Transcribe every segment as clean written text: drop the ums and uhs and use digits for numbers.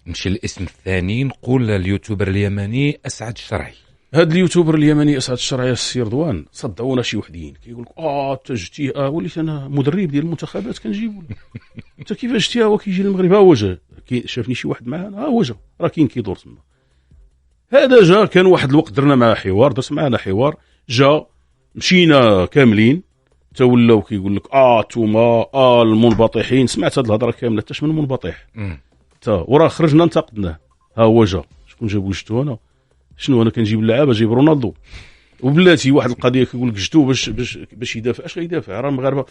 نمشي للاسم الثاني، نقول اليوتيوبر اليمني اسعد الشرعي. هذا اليوتيوبر اليمني اسعد الشرعي السي رضوان صدعونا شي وحدين كيقول لك تجتي وليت انا مدرب ديال المنتخبات كنجيبو انت كيفاش جتي؟ هو كيجي للمغرب ها هو جا شافني شي واحد معانا ها هو جا راه كاين كيدور تما. هذا جا كان واحد الوقت درنا معاه حوار، درت معنا حوار، جا مشينا كاملين تولاو كيقول لك نتوما المنبطحين. سمعت هذه الهضره كامله حتى من منبطح وراه خرجنا انتقدناه. ها هو جا شكون جابو جتو؟ انا شنو انا كنجيب اللعابه جايب رونالدو وبلاتي واحد القضيه كيقول لك جتو باش يدافع. اش غيدافع؟ راه المغاربه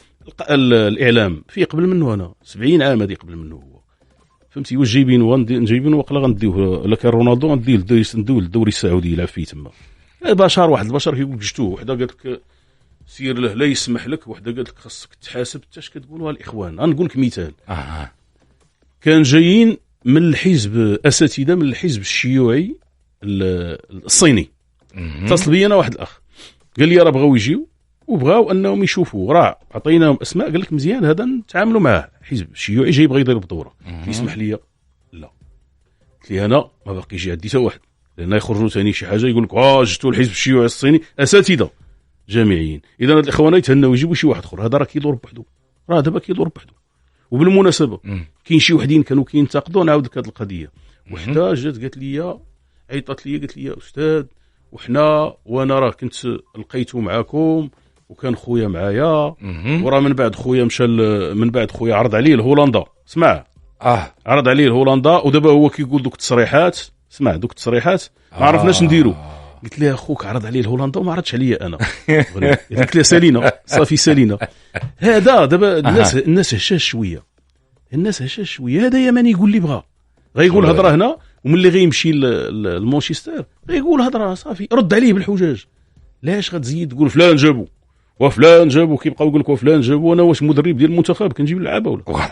الاعلام في قبل منه، انا 70 عام هذه قبل منه هو، فهمتي؟ واش جايبينو نجيبينو وقلا غنديوه الا كان رونالدو غنديوه للدوري السعودي يلعب فيه تما. بشر واحد البشر كيقول لك جتو، وحده قالت لك سير له لا يسمح لك، وحده قالت لك خاصك تحاسب. حتى اش كتقولوا الاخوان؟ غنقول لك مثال. كان جايين من الحزب اساتذه من الحزب الشيوعي الصيني، اتصل بي انا واحد الاخ قال لي راه بغاو يجيو وبغاو انهم يشوفوا، راه عطيناهم اسماء، قال لك مزيان هذا نتعاملوا معاه، حزب الشيوعي جاي بغا يدير بدوره. يسمح لي؟ لا. قلت لي انا ما باقي جي عندي حتى واحد، لان يخرجوا ثاني شي حاجه يقول لك جبتوا الحزب الشيوعي الصيني اساتذه جامعيين، اذا هاد الاخوان يتهناو يجيبوا شي واحد اخر. هذا راه كيدور بوحدو، راه دابا كيدور بوحدو. وبالمناسبه كاين شي وحدين كانوا كينتقدوا، نعاود لك هذه القضيه. وحده جات قالت لي، عيطت لي قالت لي استاذ وانا راه كنت لقيته معاكم وكان خويا معايا، وراه من بعد خويا مشى من بعد خويا عرض عليه لهولندا. اسمع عرض عليه لهولندا ودابا هو كيقول دوك التصريحات. اسمع دوك التصريحات ما عرفناش نديرو. قلت لها اخوك عرض عليه لهولندا وما عرضش عليا انا. قلت لها سالينا صافي سالينا. هذا دابا الناس هشاش شويه، الناس هشاش شويه. هذا يمني يقول لي بغا غيقول هضره هنا، وملي غيمشي لمانشستر غيقول هضره صافي رد عليه بالحجاج. لاش غتزيد تقول فلان جابو وفلان جابو، كيبقاو يقول لك وفلان جابو، انا واش مدرب ديال المنتخب كنجيب اللعابه ولا؟